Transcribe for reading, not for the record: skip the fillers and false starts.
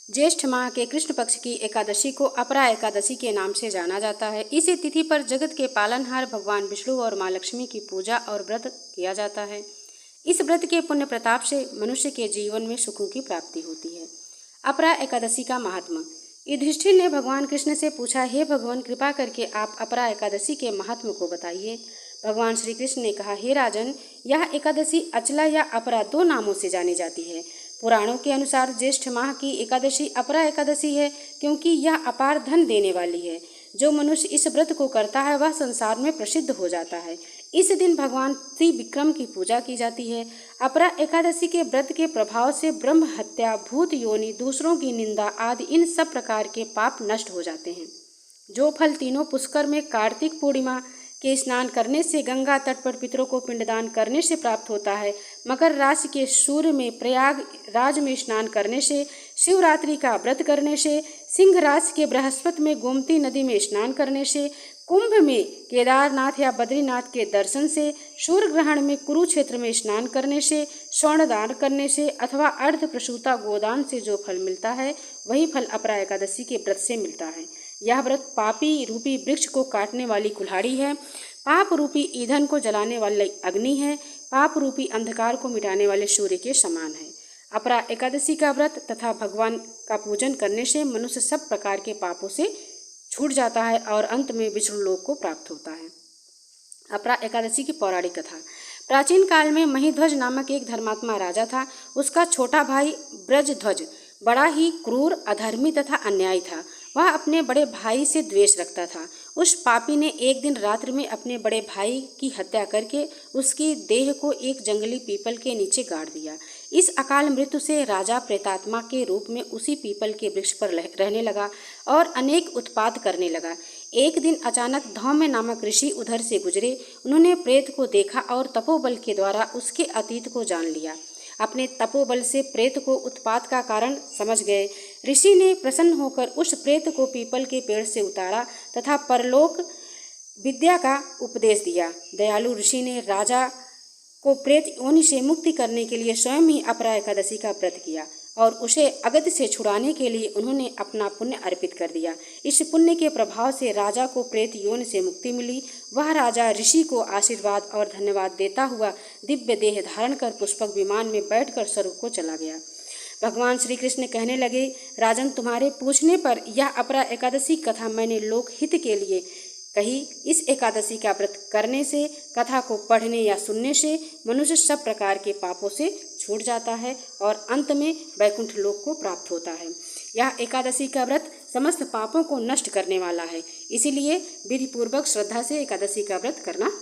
ज्येष्ठ माह के कृष्ण पक्ष की एकादशी को अपरा एकादशी के नाम से जाना जाता है। इसी तिथि पर जगत के पालनहार भगवान विष्णु और माँ लक्ष्मी की पूजा और व्रत किया जाता है। इस व्रत के पुण्य प्रताप से मनुष्य के जीवन में सुखों की प्राप्ति होती है। अपरा एकादशी का महात्मा। युधिष्ठिर ने भगवान कृष्ण से पूछा, हे भगवान, कृपा करके आप अपरा एकादशी के महात्म को बताइए। भगवान श्री कृष्ण ने कहा, हे राजन, यह एकादशी अचला या अपरा दो नामों से जानी जाती है। पुराणों के अनुसार ज्येष्ठ माह की एकादशी अपरा एकादशी है, क्योंकि यह अपार धन देने वाली है। जो मनुष्य इस व्रत को करता है वह संसार में प्रसिद्ध हो जाता है। इस दिन भगवान श्री विक्रम की पूजा की जाती है। अपरा एकादशी के व्रत के प्रभाव से ब्रह्म हत्या, भूत योनि, दूसरों की निंदा आदि इन सब प्रकार के पाप नष्ट हो जाते हैं। जो फल तीनों पुष्कर में कार्तिक पूर्णिमा के स्नान करने से, गंगा तट पर पितरों को पिंडदान करने से प्राप्त होता है, मकर राशि के सूर्य में प्रयागराज में स्नान करने से, शिवरात्रि का व्रत करने से, सिंह राशि के बृहस्पति में गोमती नदी में स्नान करने से, कुंभ में केदारनाथ या बद्रीनाथ के दर्शन से, सूर्य ग्रहण में कुरुक्षेत्र में स्नान करने से, स्वर्णदान करने से अथवा अर्ध प्रसूता गोदान से जो फल मिलता है वही फल अपरा एकादशी के व्रत से मिलता है। यह व्रत पापी रूपी वृक्ष को काटने वाली कुल्हाड़ी है, पाप रूपी ईंधन को जलाने वाली अग्नि है, पाप रूपी अंधकार को मिटाने वाले सूर्य के समान है। अपरा एकादशी का व्रत तथा भगवान का पूजन करने से मनुष्य सब प्रकार के पापों से छूट जाता है और अंत में विष्णु लोक को प्राप्त होता है। अपरा एकादशी की पौराणिक कथा। प्राचीन काल में महिध्वज नामक एक धर्मात्मा राजा था। उसका छोटा भाई ब्रजध्वज बड़ा ही क्रूर, अधर्मी तथा अन्यायी था। वह अपने बड़े भाई से द्वेष रखता था। उस पापी ने एक दिन रात्रि में अपने बड़े भाई की हत्या करके उसकी देह को एक जंगली पीपल के नीचे गाड़ दिया। इस अकाल मृत्यु से राजा प्रेतात्मा के रूप में उसी पीपल के वृक्ष पर रहने लगा और अनेक उत्पात करने लगा। एक दिन अचानक धौम्य नामक ऋषि उधर से गुजरे। उन्होंने प्रेत को देखा और तपोबल के द्वारा उसके अतीत को जान लिया। अपने तपोबल से प्रेत को उत्पात का कारण समझ गए। ऋषि ने प्रसन्न होकर उस प्रेत को पीपल के पेड़ से उतारा तथा परलोक विद्या का उपदेश दिया। दयालु ऋषि ने राजा को प्रेत योनि से मुक्ति करने के लिए स्वयं ही अपरा एकादशी का व्रत किया और उसे अगति से छुड़ाने के लिए उन्होंने अपना पुण्य अर्पित कर दिया। इस पुण्य के प्रभाव से राजा को प्रेत योनि से मुक्ति मिली। वह राजा ऋषि को आशीर्वाद और धन्यवाद देता हुआ दिव्य देह धारण कर पुष्पक विमान में बैठकर स्वर्ग को चला गया। भगवान श्री कृष्ण कहने लगे, राजन, तुम्हारे पूछने पर यह अपरा एकादशी कथा मैंने लोक हित के लिए कही। इस एकादशी का व्रत करने से, कथा को पढ़ने या सुनने से मनुष्य सब प्रकार के पापों से छूट जाता है और अंत में वैकुंठ लोक को प्राप्त होता है। यह एकादशी का व्रत समस्त पापों को नष्ट करने वाला है। इसीलिए विधिपूर्वक श्रद्धा से एकादशी का व्रत करना चाहिए।